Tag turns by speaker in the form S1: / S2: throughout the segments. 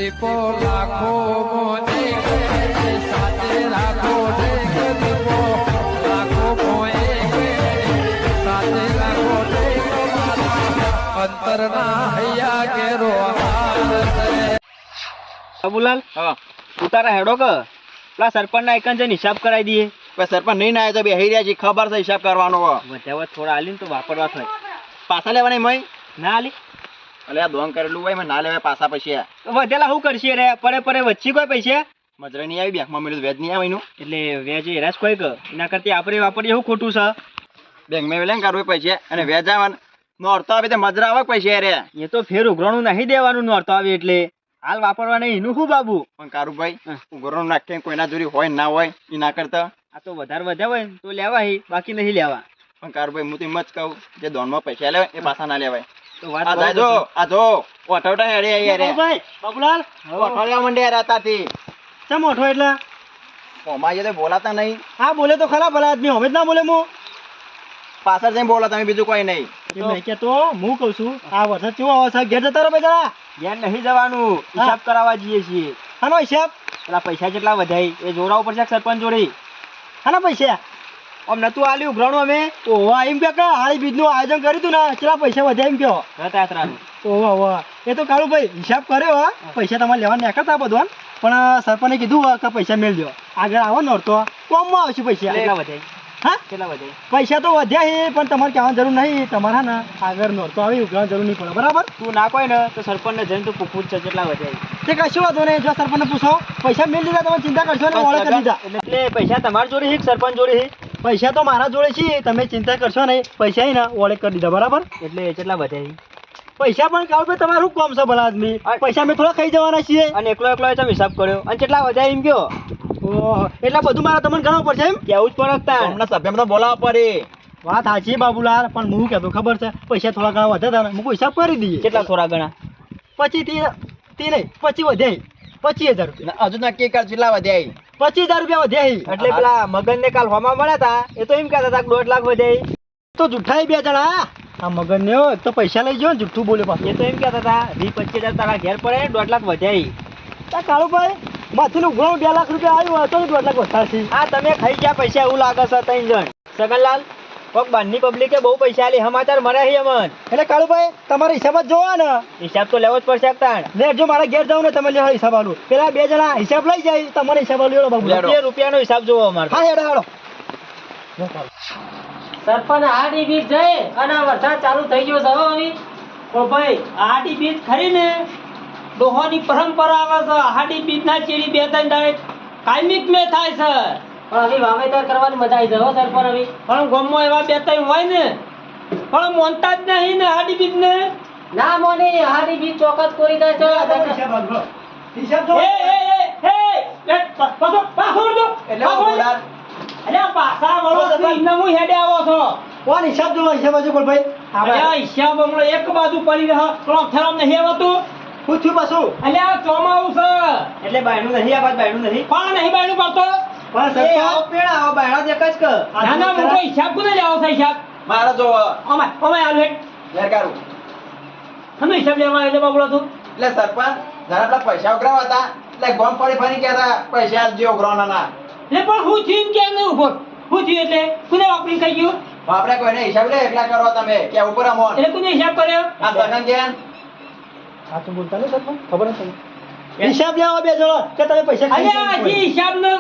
S1: દીપો લાખો મોને સાથે રાખો દીપો લાખો મોએ સાથે રાખો અંતરના હૈયા કેરો
S2: બાબુલાલ ઉતારા હેડો કે પેલા સરપંચ ના એકન જઈને હિસાબ કરાવી દઈએ.
S3: સરપંચ નહીં ના આવે તો બે હૈયા છે, ખબર છે હિસાબ કરવાનો
S2: વધારે થોડા આલી તો વાપરવા થાય.
S3: પાછા લેવાના મય
S2: ના આલી
S3: અલે આ દોન કરેલું હોય ના લેવાય પાછા પૈસા.
S2: વધેલા શું કરશે રે? પડે વચ્ચે કોઈ પૈસા
S3: મજરા નહીં આવી બેંકમાં મળ્યું વેજ નહીં આવે એનું
S2: એટલે વ્યાજ હેરાશ કોઈ કે એના કરતી આપણે વાપરીએ શું ખોટું છે?
S3: બેંકમાં લે કાઢવું પૈસા અને વેજ આવવાનું નોરતો આવે તો મજરા આવે પૈસા રે.
S2: એ તો ફેર ઉઘરાણું નહીં દેવાનું નોરતો આવે એટલે હાલ વાપરવા નહીં એનું શું બાબુ?
S3: પણ કારુભાઈ ઉઘરાણું નાખે કોઈના જોડી હોય ના હોય એ ના કરતા
S2: આ તો વધારે વધ્યા હોય ને તો લેવાય, બાકી નહીં લેવા.
S3: પણ કારુભાઈ હું તો એમ જ કહું જે દોનમાં પૈસા લેવાય એ પાછા ના લેવાય.
S2: તો વાત
S3: આ જાય જો આ જો ઓઠવટા હેડે યાર
S2: ભાઈ બાબુલાલ
S3: ઓઠવાડ્યા મંડે યાર તાથી
S2: ચમ ઓઠો એટલે
S3: ઓમાં જે તો બોલાતા નહીં.
S2: હા બોલે તો ખરા ભલા આદમી, હવે જ ના બોલે હું
S3: પાછળ જઈને બોલો તમે, બીજું કોઈ નહીં.
S2: કે તો હું કઉ છું આ વરસાદ કેવો આવે છે? ઘેર જતા રહો બેટા. ઘેર નહીં જવાનું, હિસાબ કરાવવા જઈએ છીએ. હાનો હિસાબ? પેલા પૈસા જેટલા વધાય એ જોડાવું પડશે સરપંચ જોડે. હાના પૈસા? આમ નતું આલ્યું ઉઘરાણું અમે. ઓહો એમ કે હાળી બીજનું આયોજન કર્યું હતું ને, કેટલા પૈસા વધ્યા એમ કયો? રથયાત્રાનું. ઓહો એ તો કાળું ભાઈ હિસાબ કર્યો હા. પૈસા તમારે લેવા નીકળતા બધું, પણ સરપંચે કીધું કે પૈસા મેળજો આગળ આવો ને તો કોમમાં આવશે પૈસા. કેટલા વધ્યા? હા કેટલા વધ્યા? પૈસા તો વધ્યા છે પણ તમારે કહેવાની જરૂર નહીં. તમારે હા ને આગળ નોરતો આવી ઉઘરાણ જરૂર નહીં પડે, બરાબર? તું ના કોઈ ને તો સરપંચને જઈને તું પૂછ છે કેટલા વધ્યા. તે કશું વાંધો નહીં, જો સરપંચને પૂછો પૈસા મેળ દીધા તમે ચિંતા કરશો ને ઓળખ કરી દીધા. એટલે પૈસા તમારા જોડે છે સરપંચ જોડે છે? પૈસા તો મારા જોડે છે, તમે ચિંતા કરશો નહીં. પૈસા ને ઓળખ કરી દીધા, બરાબર? એટલે કેટલા વધ્યા? પૈસા પણ કાળ ભાઈ તમારું કોમ છે ભલા આદમી, પૈસા મેં થોડા ખાઈ જવાના છીએ. અને એકલો તમે હિસાબ કર્યો અને કેટલા વધ્યા એમ કયો? ઓહો એટલે બધું મારે તમને ગણવું પડશે એમ? કેવું જ પડે
S3: હમણાં સભ્યમાં તો બોલાવવા પડે.
S2: વાત સાચી બાબુલાલ, પણ હું કહેતો ખબર છે પૈસા થોડા ઘણા વધ્યા હતા ને, હું હિસાબ કરી દઈએ. કેટલા થોડા ઘણા? 25 નહીં 25 વધ્યા, 25,000 રૂપિયા.
S3: હજુ નક્કી કર કેટલા વધ્યા?
S2: 25,000 રૂપિયા વધ્યા. એટલે પેલા મગન ને કાલ હોમાં મળ્યા હતા એ તો એમ કહેતા હતા 1.5 લાખ વધ્યા. તો જુઠ્ઠા બે જણા. આ મગન ને તો પૈસા લઈ ગયો ને જુઠ્ઠું બોલ્યો પાછું. એ તો એમ કહેતા હતા 25,000 તારા ઘેર પડે 1.5 લાખ વધ્યા. કાળુભાઈ માથે ઉઘરાણું 2 લાખ રૂપિયા આવ્યું હતો 1.5 લાખ વધારશે. હા તમે ખાઈ ગયા પૈસા એવું લાગે છે 3 જણ. સગનલાલ કોક બહારની પબ્લિકે બહુ પૈસા આલી, સમાચાર મળ્યા છે અમન. એટલે કાળુભાઈ તમારે હિસાબ જ જોવા ને. હિસાબ તો લેવો જ પડશે તાણ. લે જો મારા ઘેર જાવ ને તમે લેવા હિસાબ આલું. પેલા 2 જણા હિસાબ લઈ જાય, તમારે હિસાબ આલ્યો બાબુ. રૂપિયાનો હિસાબ જોવો અમારે. હા હેડો હેડો.
S4: સરપંચ આડી બીજ જાય અને વરસાદ ચાલુ થઈ ગયો છે હવે. ઓ ભાઈ આડી બીજ ખરી ને ડોહોની પરંપરા આવે છે. આડી બીજ ના ચીડી 2-3 દાડે કાયમિક મે થાય છે. પણ હવે વાવેતર કરવાની મજા આવી જાય સરપંચ. હવે પણ ગામમાં એવા 2-3 હોય ને પણ મોનતા જ નહીં ને આડી બીજ ને. ના મોને આડી બીજ ચોકત કોરી જાય છે.
S2: હિસાબ જો.
S4: અલ્યા પાછા વળો છો ઇન્ને હું હેડે આવો છો.
S2: કોણ હિસાબ જો? હિસાબ બાજુ બોલ ભાઈ.
S4: અલ્યા હિસાબ હમણાં એક બાજુ પડી રહ્યો ક્લોક થરામ નહીં આવતું.
S2: પૂછ્યું પાછું.
S4: અલ્યા ચોમાવું છે
S2: એટલે બાયણું નહીં, આ વાત બાયણું નહીં.
S4: પણ નહીં બાયણું પડતો.
S2: પણ સરપંચ પેડા આવો બાયણા જ એક જ કર.
S4: ના ના મોટો હિસાબ કોને લેવો છે? હિસાબ
S3: મારા જો
S4: અમાય આલુ હેડ
S3: યાર કારું
S4: તમે હિસાબ લેવા આવ્યો બાબુલા તું.
S3: એટલે સરપંચ જરા પેલા પૈસા ઉઘરાવા હતા એટલે ગોમ ફરી કહેતા પૈસા જે ઉઘરાવાના ના.
S4: એટલે પણ હું થયું કે નહીં ઉભો? હું થયું એટલે કોને વાપરી ખાઈ ગયું?
S3: આપણે કોઈને હિસાબ લે એકલા કરો તમે કે ઉપર અમોન
S4: એટલે કોને હિસાબ કર્યો?
S3: આ સગન કે
S2: સાચું બોલતા ને સરપંચ, ખબર નથી. હિસાબ લેવા 2 જણો કે તમે પૈસા ખાઈ
S4: અલ્યા હજી હિસાબ નો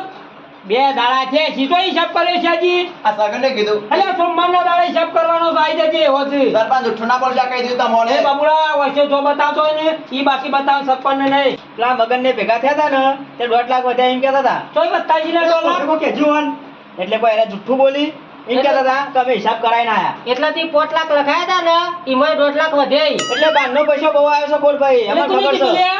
S4: 2 દાડા છે. સીધો હિસાબ કર્યો છે હજી.
S3: આ સગન ને કીધું
S4: અલ્યા સોમવારના દાડે હિસાબ કરવાનો છે. આવી જજે હોજે.
S3: સરપંચ ઉઠું ના બોલશા કહી દીધું તમને.
S4: એ બાબુડા વચ્ચે જો બતાવતો હોય ને ઈ બાકી બતાવ સરપંચ ને નહીં.
S2: પેલા મગન ને ભેગા થયા હતા ને તે 1.5 લાખ વધ્યા એમ કહેતા હતા.
S4: તોય બતાજી ને ડોલર
S2: કે જુવાન એટલે કોઈ એને જુઠ્ઠું બોલી એમ કહેતા હતા કે અમે હિસાબ કરાઈને આયા.
S4: એટલાથી 5 લાખ લખાયા હતા ને ઈમાં 1.5 લાખ વધે.
S2: એટલે બારનો પૈસો બહુ આવ્યો છે બોલ ભાઈ.
S4: એટલે
S2: અમને
S4: કોને
S2: ખબર
S4: કીધું
S2: છે.
S4: લે?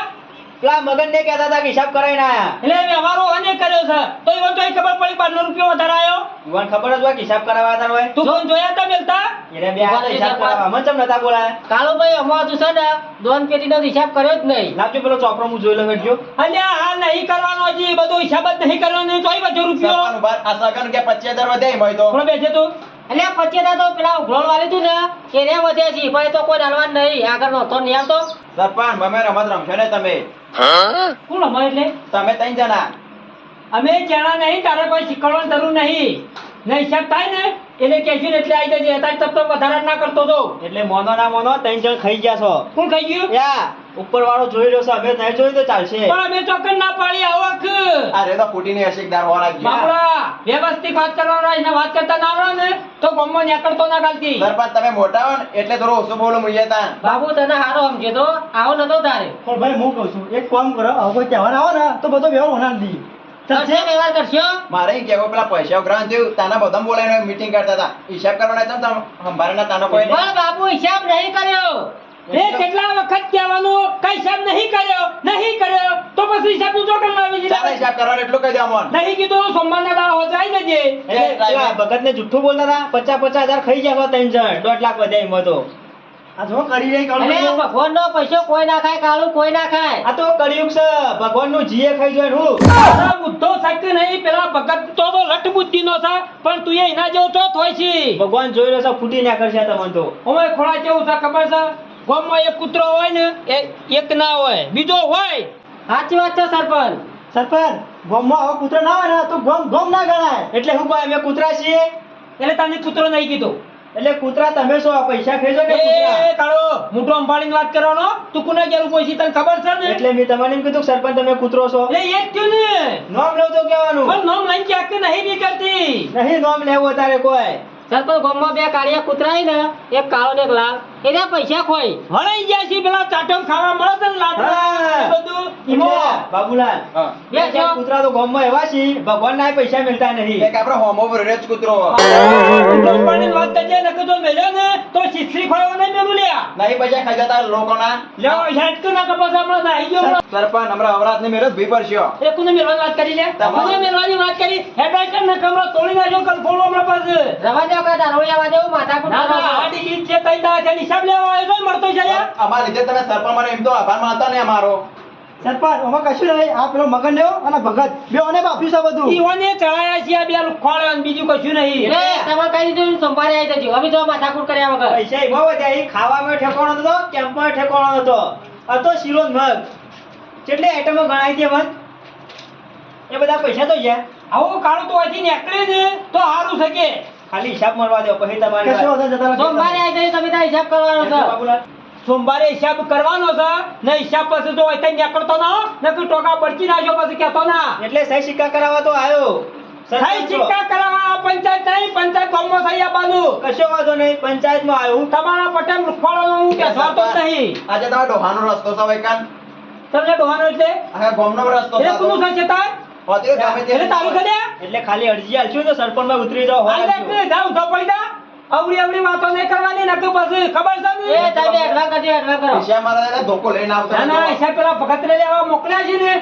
S2: પેલા મગન ને કહેતા હતા કે હિસાબ કરાઈને આયા.
S4: એટલે વ્યવહારો અને કર્યો છે તો ઈવન તો ખબર પડી 12 રૂપિયા વધારે આવ્યો.
S2: યુવાન ખબર જ હોય કે હિસાબ કરાવવા હતા હોય.
S4: તું કોણ જોયા તા મેલતા?
S2: એટલે બે હાથે હિસાબ કરાવવા મન ચમ નતા બોલાયા.
S4: કાળુભાઈ અમાર તું છે ને દોન પેટીનો હિસાબ કર્યો જ નહીં.
S2: લાવજો પેલો ચોપડો હું જોઈ લઉં એટલો.
S4: અલ્યા હાલ નહીં કરવાનો હજી બધો હિસાબ જ નહીં કરવાનો. તોય વધુ રૂપિયો
S3: સરપંચ ઉભા આ સગન કે 25,000 વધે એમ હોય તો
S4: થોડો બેસે તું. અલ્યા 25,000 તો પેલા ઉઘરાણ વાળી તું ને એને વધે છે ભાઈ. તો કોઈ હાલવાનું નહીં આગળ નો તો નહીં આવતો.
S3: સરપંચ તમે રમત રમશો ને તમે
S4: કોણ અમે એટલે
S3: તમે 3 જણા.
S4: અમે જણા નહીં, તારે કોઈ શીખવાડવાની જરૂર નહીં. ને હિસાબ થાય ને એટલે કહેશું ને એટલે આવી જજે. તારી તપ તો વધારે ના કરતો તો.
S2: એટલે મોનો ના મોનો 3 જણ ખાઈ ગયા છો.
S4: કોણ ખાઈ ગયું?
S2: યા ઉપર વાળો જોઈ રહ્યો છે, અમે નહીં જોયું તો ચાલશે.
S4: પણ અમે ચોક્કસ ના પાડી આવક.
S3: આ રે તો ફૂટીની હશીકદાર હોરા ગયા.
S4: બાપડા વ્યવસ્થિત વાત કરવાનો ને વાત કરતા ના આવડે ને તો ગમમાં નીકળતો ના ગાલતી.
S3: સરપંચ તમે મોટા હો ને એટલે થોડું ઓછું બોલો મુઈએ તા.
S4: બાબુ તને હારો સમજે તો આવો નતો તારે.
S2: પણ ભાઈ હું કહું છું એક કામ કરો, હવે કોઈ તહેવાર આવે ને તો બધો વ્યવહાર હોનાર દી.
S4: કરશે વ્યવહાર કરશો?
S3: મારે ઈ કહેવું પેલા પૈસા ઉઘરાણ થયું તાના બધા બોલાવીને મીટિંગ કરતા હતા. હિસાબ કરવાના હતા ને તો સંભાળના તાનો કોઈ નહીં.
S4: પણ બાબુ હિસાબ નહીં કર્યો. એ કેટલા વખત કહેવાનું કઈ હિસાબ નહીં કર્યો તો પછી હિસાબ તું ચોકન લાવી
S3: ચાલે
S4: દીધા.
S3: હિસાબ કરવાનો એટલું કહી દે અમોન.
S4: નહીં કીધું સોમવારના દાડા હોજે આવી જજે.
S2: એટલે પેલા ભગતને જુઠ્ઠું બોલતા હતા, 50,000 ખાઈ ગયા છો 3 જણ, 1.5 લાખ વધ્યા એમાં તો. આ જો કરી રહી
S4: અરે ભગવાનનો પૈસો કોઈ ના ખાય, કાળું કોઈ ના ખાય.
S2: આ તો કળિયુગ છે, ભગવાનનું જીએ ખાઈ જોય હું.
S4: તારા બુદ્ધો શક્તિ નહીં, પેલા ભગત તો લટ બુદ્ધિનો છે પણ તું એના જેવો તો થોય છે.
S2: ભગવાન જોઈ રહ્યો છે, ફૂટી ના કરશે તમને તો.
S4: ઓય ખોળા કેવું છે ખબર છે? ગામમાં એક કૂતરો હોય ને એ એક ના હોય, બીજો હોય. સાચી વાત છે સરપંચ.
S2: સરપંચ ગામમાં આવો કૂતરો ના હોય ને તો ગામ ના ગણાય. એટલે હું કોઈ અમે કૂતરા છીએ?
S4: એટલે તને કૂતરો નહીં કીધું.
S2: એટલે કૂતરા તમે છો, આ પૈસા ખાઈ છો કે કૂતરા?
S4: એ કાળો મોટો અંબાડીને વાત કરવાનો. તું કોને ગેલું કોઈ તને ખબર છે ને?
S2: એટલે મેં તમને એમ કીધું કે સરપંચ તમે કૂતરો છો.
S4: એ એક થયું ને.
S2: નામ લેવું તો કહેવાનું.
S4: પણ નામ લઈને ક્યાંક કે નહીં નીકળતી.
S2: નહીં નામ લેવું તારે કોઈ.
S4: સરપંચ ગામમાં 2 કાળિયા કૂતરા ને, એક કાળો ને એક લાલ. એના પૈસા ખોઈ હળાઈ ગયા છે. પેલા ચાટમ ખાવા મળે છે ને લાડવા
S2: હા.
S4: બધું
S2: એમને બાબુલાલ
S3: હા.
S2: બે ચાર કૂતરા તો ગામમાં એવા છે, ભગવાનના ય પૈસા મિલતા નહીં.
S3: એક આપણે હોમો ભર્યો જ કૂતરો.
S4: અંબાડીને વાત કરજે ને કે જો મેલ્યો ને તો શીશરી ખોયો નહીં મેલું લ્યા.
S3: નહીં પૈસા ખાઈ જતા લોકોના.
S4: લ્યો ઝાટકું ના કપાસ હમણાં નાહી ગયો હમણાં.
S3: સરપંચ હમણાં અવરાતને મેળો જ ભી પડશ્યો.
S4: એ કોને મેલવાની વાત કરી લે?
S3: તમારે.
S4: કોને મેલવાની વાત કરી? હેડાકર ને કમરો તોડી નાખ્યો કલફોડો હમણાં પાસે.
S5: રવા દો કે દારૂડિયા વાદે હું માથાકૂટ
S4: ના
S5: કરો
S4: ના
S5: છો.
S4: આડી ગીત છે તઈ દા છે હિસાબ લેવા આવ્યો તો મળતો છે લ્યા.
S3: અમારા લીધે તમે સરપંચ મને એમ તો આભાર માનતા ને અમારો.
S2: સરપંચ આમાં કશું નહીં. આ પેલો મગન લેવો અને ભગત બેઓને બાપ્યું છે બધું.
S4: ઈઓને ચડાયા છે આ બે લુખવાડે અને બીજું કશું નહીં.
S5: એ તમે કહી દીધું સોમવારે આવી જજો. હવે તો માથાકૂટ કર્યા વગર.
S2: પૈસા એમાં વધ્યા, એ ખાવામાં ઠેકાણો નતો, કેમ્પમાં ઠેકાણો નતો. આ તો શીરો ને મગ કેટલી આઈટમો ગણાય છે મન. એ બધા પૈસા તો ગયા.
S4: આવું કાળું તો અહીંથી નીકળે ને તો સારું શકે.
S2: ખાલી હિસાબ મળવા દો પછી તમારી
S6: કશો
S2: વાત.
S6: વાંધો નહીં, જતા રહો.
S5: સોમવારે આવી જજો. તમે તાર હિસાબ કરવાનો
S2: એટલે
S5: છે.
S2: બાબુલાલ,
S4: સોમવારે હિસાબ કરવાનો છે ને હિસાબ પછી જો અહીંથી નીકળતો ના હો, ને કોઈ ટોકા પડકી નાખ્યો પછી કહેતો ના.
S2: એટલે સહી સિક્કા કરાવવા તો આવ્યો.
S4: સહી સિક્કા કરાવવા પંચાયત નહીં, પંચાયત ગામમાં સહી આપવાનું.
S2: કશો વાંધો નહીં, પંચાયતમાં આવ્યું.
S4: તમારા પટેલ લુખવાડો હું કહેતો જ નહીં.
S3: આજે તમારે ડોહાનો રસ્તો છે વૈકાન.
S4: તમને ડોહાનો એટલે
S3: આખા ગામનો રસ્તો
S4: એટલે
S3: થતો.
S4: કોનું છે તાર?
S3: હોતી ગમે તે
S4: એટલે તારું છે ને?
S2: એટલે ખાલી અરજી આલશું તો સરપંચમાં ઉતરી જાઓ.
S4: આ લે કે જા ઊંધો પડી જા. અવળી અવળી વાતો નહીં કરવાની નકર પછી ખબર છે
S5: એ
S4: ને?
S5: તમે એડવા કરજો, એડવા કરો.
S3: પૈસા મારા દાદા ધોકો લઈને આવતો
S4: ના ના
S3: નતો.
S4: હિસાબ પેલા ભગતને લેવા મોકલ્યા છે ને.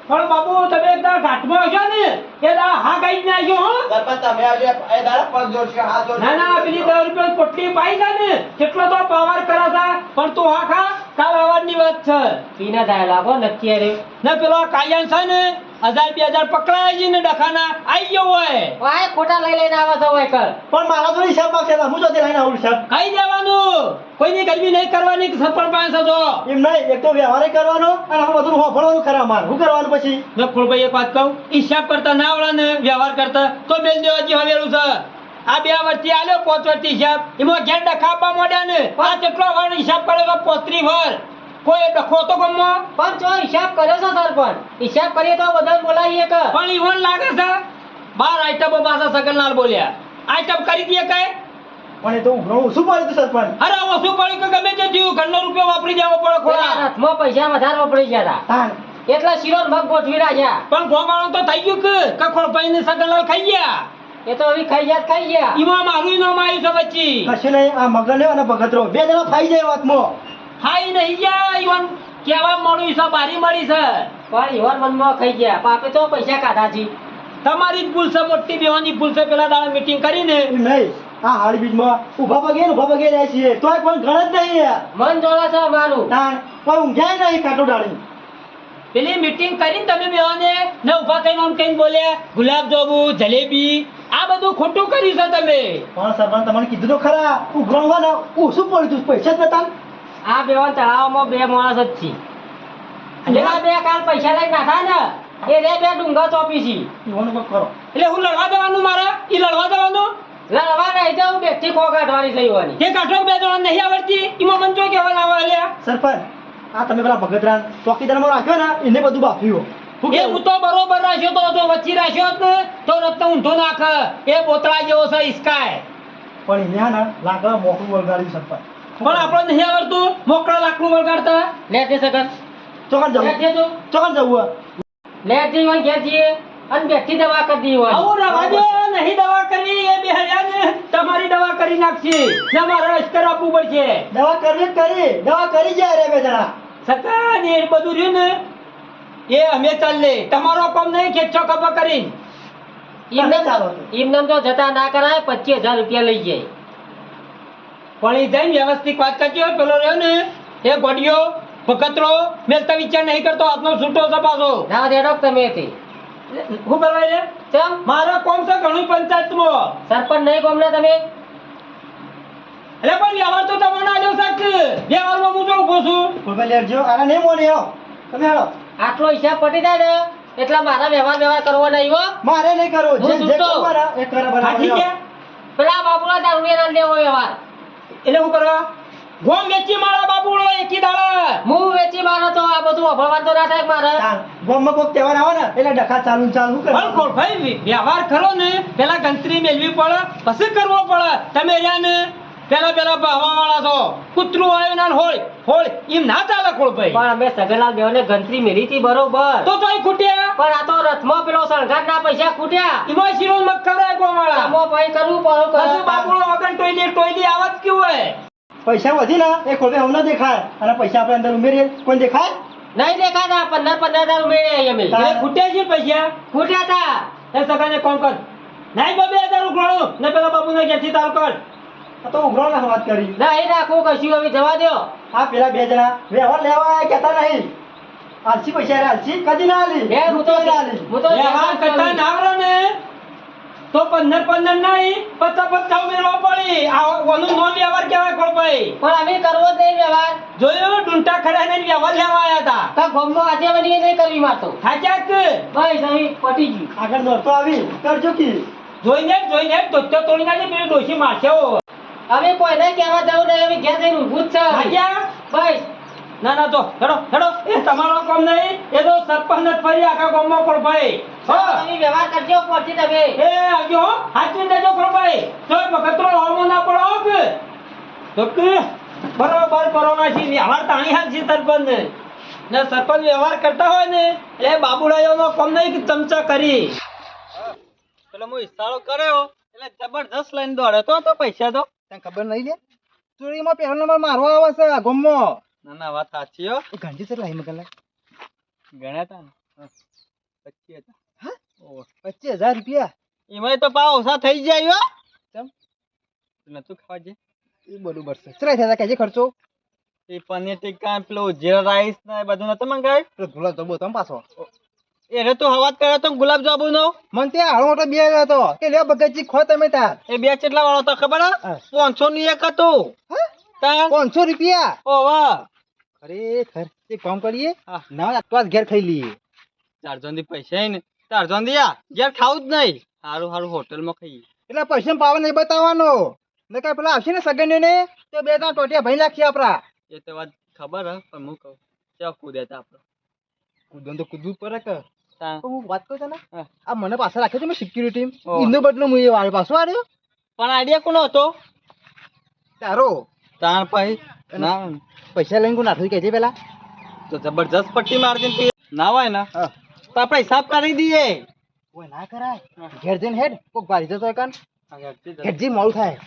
S4: પણ બાબુ તમે એકદા ઘાટમાં આવશો ને એ દા હા ગાઈ જ નાખ્યો હો.
S3: સરપંચ તમે આવજો એ દાડા પગ જોડશો હાથ જોડશો.
S4: ના ના પેલી 10 રૂપિયા પોટલી પાઈ જા ને કેટલો તો પાવર કરે છે પણ તું હા ખા કાલ આવવાની વાત છે.
S5: પીના થાય લાગો નક્કી અરે.
S4: ને પેલો કાયન છે ને 1000-2000 પકડાય છે ને ડખાના આઈ ગયો હોય.
S5: વાય ખોટા લઈ લઈને આવે છે હોય કર.
S6: પણ મારા તો હિસાબ માંગશે ને, હું જોતી લઈને આવું હિસાબ.
S4: ખાઈ દેવાનું. કોઈની ગરમી નહીં કરવાની કે સરપંચ પાસે જો.
S6: એમ નહીં, એક તો વ્યવહારે કરવાનો અને આમાં બધું હોફળવાનું ખરા માર. શું કરવાનું પછી?
S4: મેં ખોળભાઈ એક વાત કહું, હિસાબ કરતા ના આવડે ને વ્યવહાર કરતા તો બેન દેવાજી હવેલું છે. આ 2 વર્ષથી આલ્યો 5 વર્ષથી હિસાબ એમાં ઘેર ડખા આપવા માંડ્યા ને આ કેટલો વાર હિસાબ કર્યો તો 35 વાર કોઈ ડખો તો ગમમાં
S5: પણ જો હિસાબ કર્યો છે સરપંચ. હિસાબ કરીએ તો બધા બોલાવીએ કે.
S4: પણ ઈવન લાગે છે 12 આઈટમો પાછા સગનલાલ બોલ્યા. આઈટમ કરી દઈએ કઈ?
S6: પણ એ તો ઉઘરાણું ઓછું પડ્યું હતું સરપંચ.
S4: અરે ઓછું પડ્યું કે ગમે તે થયું ઘરનો રૂપિયો વાપરી દેવો પડે
S5: પેલા
S4: ખોળા.
S5: રથમાં પૈસા વધારે વપરાઈ ગયા હતા.
S6: તાણ.
S5: એટલે શીરો ને મગ ગોઠવી રાખ્યા.
S4: પણ ગોમાળો તો થઈ ગયું કે ખોળભાઈ ને સગનલાલ ખાઈ ગયા.
S5: એ તો હવે ખાઈ ગયા તો ખાઈ ગયા.
S4: ઈમાં મારું નામ આવ્યું છે વચ્ચે.
S6: કશું નહીં, આ મગન લેવો અને ભગતરો બે જણા ફાઈ જાય વાતમાં.
S4: ખાઈ નહીં ગયા ઈવન કેવા મળ્યું છે બારી મળી છે.
S5: પણ ઈવન મનમાં ખાઈ ગયા. પાપે તો પૈસા કાઢા છે.
S4: તમારી જ ભૂલ છે, મોટી બેવાની ભૂલ છે. પેલા દાડા મીટિંગ કરીને
S6: એમ નહીં, આ હાડી બીજમાં ઊભા પગે ને ઊભા પગે રહ્યા છીએ તોય કોઈ ગણ જ નહીં યાર.
S5: મન જોડે છે અમારું.
S6: તાણ કોઈ ઊંઘ્યાય નહીં કાંટો ડાળી.
S4: પેલી મીટિંગ કરીને તમે બેવાને ને ઊભા થઈને આમ કહીને બોલ્યા ગુલાબ જાંબુ જલેબી આ બધું ખોટું કર્યું છે તમે.
S6: પણ સરપંચ તમને કીધું તો ખરા, ઉઘરાણું હોય ને ઓછું પડ્યું હતું, પૈસા જ નતા.
S5: આ બેવાન તળાવમાં 2 માણસ જ છે.
S4: પેલા બે કાલ પૈસા લઈને નાખા ને એ રે બે ડુંગા ચોપી છે
S6: ઈવોનું કોક કરો.
S4: એટલે હું લડવા જવાનું મારે ઈ લડવા જવાનું લડવા નહીં જાઉં બેઠી ખો કાઢવાની થઈ હોવાની તે કાઢો બે જણા નહીં આવડતી ઈમાં મન જો કેવા લાવા લ્યા
S6: સરપંચ આ તમે પેલા ભગતરામ ચોકીદારમાં રાખ્યો ને એને બધું બાફ્યું શું
S4: એ
S6: કેવું?
S4: હું તો બરોબર રાખ્યો તો જો વચ્ચે રાખ્યો હોત ને તો રત્ન ઊંધો નાખ એ બોતળા જેવો છે ઈસકાય
S6: પણ એને હા ને લાકડા મોકળું વળગાડ્યું સરપંચ.
S4: પણ આપણે નહીં આવડતું મોકળા લાકડું વળગાડતા લે તે સગન
S6: ચોકન જવું
S4: લે તું
S6: ચોકન જવું
S5: લે જીવન ઘેર જઈએ અને બેઠી દવા કરી દી હોય
S4: આવું રવાજો નહીં દવા કરવી એ બે હજાર તમારી દવા કરી નાખશે ને મારે અસ્કર આપવું પડશે
S6: દવા કરવી જ કરી દવા કરી જાય રે બે જણા.
S4: સકા ને એ બધું રહ્યું ને એ અમે ચાલે તમારો કોમ નહીં ખેંચો ખબર કરી
S6: તમે ચાલો તો.
S5: એમને તો જતા ના કરાય 25,000 રૂપિયા લઈ જાય
S4: પણ એ જઈને વ્યવસ્થિત વાત કરજો પેલો રહ્યો ને એ ગોડિયો ભગતરો મેલતા વિચાર નહીં કરતો હાથનો છૂટો સપાસો
S5: ના દેડો તમે તે
S4: હું કરવા રે
S5: ચમ
S4: મારા કોમ છે ઘણું પંચાયતમાં
S5: સરપંચ નહીં ગોમના તમે
S4: એટલે પણ વ્યવહાર તો તમને આલ્યો સાક વ્યવહારમાં હું જો ઊભો છું
S6: ફૂલભાઈ લેટજો. આને નહીં મોને આવો. તમે હાલો.
S5: આટલો હિસાબ પટી જાય ને એટલા મારા વ્યવહાર કરવો નહીં હો
S6: મારે નહીં કરવું.
S5: હું
S6: જે
S5: છૂટો.
S6: કરવું ને એ કરે બરાબર.
S4: હાથી કે
S5: પેલા બાપુના દારૂડિયા ના લેવો વ્યવહાર
S4: એટલે હું કરવા ગોમ વેચી મારા બાબુડો એકી દાડા
S5: હું વેચી મારો તો આ બધું અભળવા તો ના થાય મારે
S6: તાન. ગામમાં કોક તહેવાર આવે ને એટલે ડખા ચાલુ ને ચાલુ કરે.
S4: પણ કોણ ભાઈ વ્યવહાર કરો ને પેલા ગંતરી મેળવી પડે પછી કરવો પડે તમે રહ્યા ને પેલા બહવા વાળા છો કૂતરું આવ્યું ના હોળ હોળ એમ ના ચાલે કોણ ભાઈ
S5: પણ અમે સગનલાલ બેવને ગંતરી મેલી હતી બરોબર
S4: તો તોય ખૂટ્યા
S5: પણ આ તો રથમાં પેલો શણગારના પૈસા ખૂટ્યા
S4: એમાં શીરો મગ ખવડાય કોણ વાળા
S5: આમો ભાઈ કરવું પડે
S4: પછી બાપુડો વગર ટોયલી આવાજ કેવું હોય
S6: પૈસા વધી ને એ ખોલવે હમણાં દેખાય અને પૈસા આપણે અંદર ઉમેરીએ કોઈ દેખાય
S5: નહીં દેખાતા 15,000 ઉમેર્યા અમે
S4: એટલે ખૂટ્યા છે પૈસા
S5: ખૂટ્યા હતા
S4: એ સગાને કોણ કર નાઈ 2,000 ઉઘરાણું ને પેલા બાપુને ઘેરથી તાલ કર
S6: આ તો ઉઘરાણ વાત કરી.
S5: નહીં રાખવું કશું હવે જવા દો
S6: આ પેલા બે જણા વ્યવહાર લેવા આયા કહેતા નહીં. આલસી પૈસા રે આલસી કદી ના આલી.
S5: બે હું તો
S6: ના આલી.
S5: હું તો
S4: વ્યવહાર કરતા ના આવડે ને તો 15 નહીં 50 ઉમેરવા પડી આ ઓનું નો વ્યવહાર કહેવાય કોણ ભાઈ
S5: પણ અમે કરવો જ નહીં વ્યવહાર
S4: જોયું ડુંટા ખડાઈને વ્યવહાર લેવા આયા હતા
S5: તો ગમનો આજે બની નહીં કરવી મારતો
S4: સાચા કે
S5: બસ અહીં પટી ગયું
S6: આગળ નોરતો આવી કરજો કી.
S4: જોઈને તો તોડી નાખે પેલી ડોશી મારશે હો.
S5: હવે કોઈને કહેવા જવું નહીં અમે ઘેર જઈને ઊભું જ છે
S4: સાચા
S5: બસ
S4: ના તો હેડો એ તમારો કામ નહીં એ તો સરપંચ જ ફરી આખા ગામમાં કોણ ભાઈ હો
S5: તમે વ્યવહાર કરજો પડતી તમે
S4: એ આવજો હો હાચવીને દેજો કોણ ભાઈ તોય ભગતરો હોમો ના પડો કે તો કે બરોબર કરવાના છે વ્યવહાર તાણી હાલ છે સરપંચ ને સરપંચ વ્યવહાર કરતા હોય ને એટલે બાબુડાયોનો કામ નહીં કે ચમચા કરી
S2: પેલો હું ઇશારો કર્યો એટલે જબરજસ્ત લઈને દોડે તો પૈસા તો
S6: તને ખબર નહીં લે ચોરીમાં પહેલો નંબર મારવો આવે છે આ ગામમાં.
S2: ના વાત સાચી હો
S6: એ ગાંધી કેટલા હિમ કલાક
S2: ગણ્યા તા ને 25 હતા.
S6: 25,000 રૂપિયા.
S2: એમાંય તો પાવ ઓછા થઈ જાય હો
S6: ચમ?
S2: નતું ખાવા જે
S6: એ બરોબર છે. ચલાઈ થયા કે ખર્ચો
S2: એ પનીર ટિક્કા પેલો જીરા રાઈસ ને એ બધું નતું મંગાવ્યું
S6: પેલો ગુલાબ જાંબુ હતો ને પાછો.
S2: એને તો હવાત કરે તો ગુલાબ જાંબુ નો
S6: મને ત્યાં હાલો મોટો બે હતો કે લે બગતજી ખો તમે તાર.
S2: એ બે કેટલા વાળો તો ખબર હે?
S6: હા.
S2: 500 ની એક હતું તાર
S6: 500 રૂપિયા.
S2: ઓ વાહ
S6: ખરેખર એક કામ કરીએ
S2: હા.
S6: ના આટલા જ ઘેર ખાઈ લઈએ.
S2: 400 ની પૈસા હે ને 400 ની આ ઘેર ખાવું જ નહીં સારું હોટલ માં ખાઈએ
S6: એટલે પૈસા પાવર નહીં બતાવવાનો ને કઈ પેલા આવશે ને સગન ને તો બે ત્રણ ટોટિયા ભાઈ નાખીએ આપડા.
S2: એ તો વાત ખબર હે પણ હું કહું ચા કૂદે તા આપણે
S6: કૂદવાનું તો કૂદવું જ પડે કે.
S2: તાણ.
S6: તો હું વાત કહું છું ને
S2: હા.
S6: આ મને પાછળ રાખ્યો છે મેં સિક્યુરિટી
S2: ઓહ.
S6: એનો બદલો હું એ વાળો પાછો આવ્યો
S2: પણ આઈડિયા કોનો હતો
S6: તારો.
S2: તાણ ભાઈ ના
S6: પૈસા લઈને કોણ નાખ્યું કે છે પેલા
S2: તો જબરજસ્ત પટ્ટી માર દે ના હોય ને
S6: હા.
S2: તો આપણે હિસાબ કરી દઈએ
S6: ઓય ના કરાય ઘેર જઈને હેડ કોક ભારી જતો કાન
S2: આગળ
S6: ઘેર જઈ મોડું થાય.